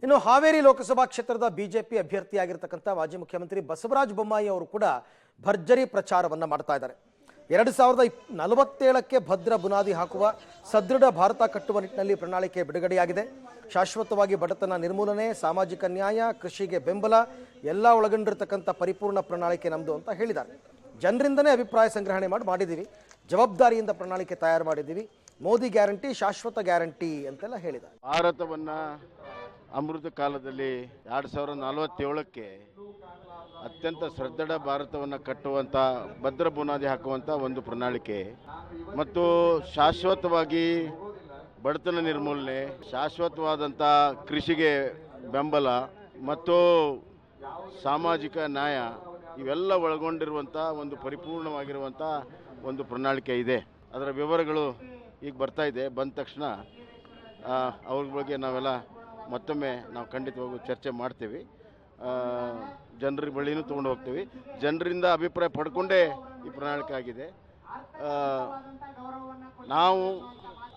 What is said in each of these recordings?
ಇನ್ನು ಹಾವೇರಿ ಲೋಕಸಭಾ ಕ್ಷೇತ್ರದ ಬಿಜೆಪಿ ಅಭ್ಯರ್ಥಿಯಾಗಿರ್ತಕ್ಕಂಥ ಮಾಜಿ ಮುಖ್ಯಮಂತ್ರಿ ಬಸವರಾಜ ಬೊಮ್ಮಾಯಿ ಅವರು ಕೂಡ ಭರ್ಜರಿ ಪ್ರಚಾರವನ್ನು ಮಾಡ್ತಾ ಇದ್ದಾರೆ. 2047ಕ್ಕೆ ಭದ್ರ ಬುನಾದಿ ಹಾಕುವ ಸದೃಢ ಭಾರತ ಕಟ್ಟುವ ನಿಟ್ಟಿನಲ್ಲಿ ಪ್ರಣಾಳಿಕೆ ಬಿಡುಗಡೆಯಾಗಿದೆ. ಶಾಶ್ವತವಾಗಿ ಬಡತನ ನಿರ್ಮೂಲನೆ, ಸಾಮಾಜಿಕ ನ್ಯಾಯ, ಕೃಷಿಗೆ ಬೆಂಬಲ ಎಲ್ಲ ಒಳಗೊಂಡಿರತಕ್ಕಂಥ ಪರಿಪೂರ್ಣ ಪ್ರಣಾಳಿಕೆ ನಮ್ಮದು ಅಂತ ಹೇಳಿದ್ದಾರೆ. ಜನರಿಂದನೇ ಅಭಿಪ್ರಾಯ ಸಂಗ್ರಹಣೆ ಮಾಡಿದ್ದೀವಿ, ಜವಾಬ್ದಾರಿಯಿಂದ ಪ್ರಣಾಳಿಕೆ ತಯಾರು ಮಾಡಿದ್ದೀವಿ, ಮೋದಿ ಗ್ಯಾರಂಟಿ ಶಾಶ್ವತ ಗ್ಯಾರಂಟಿ ಅಂತೆಲ್ಲ ಹೇಳಿದ್ದಾರೆ. ಭಾರತವನ್ನು ಅಮೃತ ಕಾಲದಲ್ಲಿ 2047ಕ್ಕೆ ಅತ್ಯಂತ ಸದೃಢ ಭಾರತವನ್ನು ಕಟ್ಟುವಂಥ ಭದ್ರ ಬುನಾದಿ ಹಾಕುವಂಥ ಒಂದು ಪ್ರಣಾಳಿಕೆ ಮತ್ತು ಶಾಶ್ವತವಾಗಿ ಬಡತನ ನಿರ್ಮೂಲನೆ, ಶಾಶ್ವತವಾದಂಥ ಕೃಷಿಗೆ ಬೆಂಬಲ ಮತ್ತು ಸಾಮಾಜಿಕ ನ್ಯಾಯ ಇವೆಲ್ಲ ಒಳಗೊಂಡಿರುವಂಥ ಒಂದು ಪರಿಪೂರ್ಣವಾಗಿರುವಂಥ ಒಂದು ಪ್ರಣಾಳಿಕೆ ಇದೆ. ಅದರ ವಿವರಗಳು ಈಗ ಬರ್ತಾ ಇದೆ. ಬಂದ ತಕ್ಷಣ ಅವ್ರ ಬಗ್ಗೆ ನಾವೆಲ್ಲ ಮತ್ತೊಮ್ಮೆ ನಾವು ಖಂಡಿತವಾಗೂ ಚರ್ಚೆ ಮಾಡ್ತೀವಿ. ಜನರ ಬಳಿನೂ ತೊಗೊಂಡು ಹೋಗ್ತೀವಿ. ಜನರಿಂದ ಅಭಿಪ್ರಾಯ ಪಡ್ಕೊಂಡೇ ಈ ಪ್ರಣಾಳಿಕೆ ಆಗಿದೆ. ನಾವು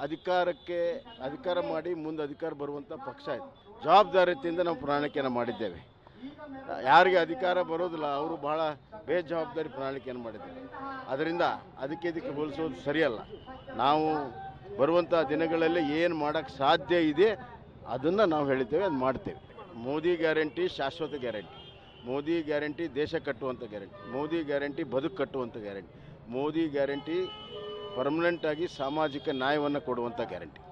ಅಧಿಕಾರ ಮಾಡಿ ಮುಂದೆ ಅಧಿಕಾರ ಬರುವಂಥ ಪಕ್ಷ ಇದೆ. ಜವಾಬ್ದಾರಿಯಿಂದ ನಾವು ಪ್ರಣಾಳಿಕೆಯನ್ನು ಮಾಡಿದ್ದೇವೆ. ಯಾರಿಗೆ ಅಧಿಕಾರ ಬರೋದಿಲ್ಲ ಅವರು ಬಹಳ ಬೇಜವಾಬ್ದಾರಿ ಪ್ರಣಾಳಿಕೆಯನ್ನು ಮಾಡಿದ್ದೇವೆ. ಅದರಿಂದ ಇದಕ್ಕೆ ಹೋಲಿಸೋದು ಸರಿಯಲ್ಲ. ನಾವು ಬರುವಂಥ ದಿನಗಳಲ್ಲಿ ಏನು ಮಾಡೋಕ್ಕೆ ಸಾಧ್ಯ ಇದೆ ಅದನ್ನು ನಾವು ಹೇಳಿದ್ದೇವೆ, ಅದು ಮಾಡ್ತೇವೆ. ಮೋದಿ ಗ್ಯಾರಂಟಿ ಶಾಶ್ವತ ಗ್ಯಾರಂಟಿ, ಮೋದಿ ಗ್ಯಾರಂಟಿ ದೇಶ ಕಟ್ಟುವಂಥ ಗ್ಯಾರಂಟಿ, ಮೋದಿ ಗ್ಯಾರಂಟಿ ಬದುಕು ಕಟ್ಟುವಂಥ ಗ್ಯಾರಂಟಿ, ಮೋದಿ ಗ್ಯಾರಂಟಿ ಪರ್ಮನೆಂಟಾಗಿ ಸಾಮಾಜಿಕ ನ್ಯಾಯವನ್ನು ಕೊಡುವಂಥ ಗ್ಯಾರಂಟಿ.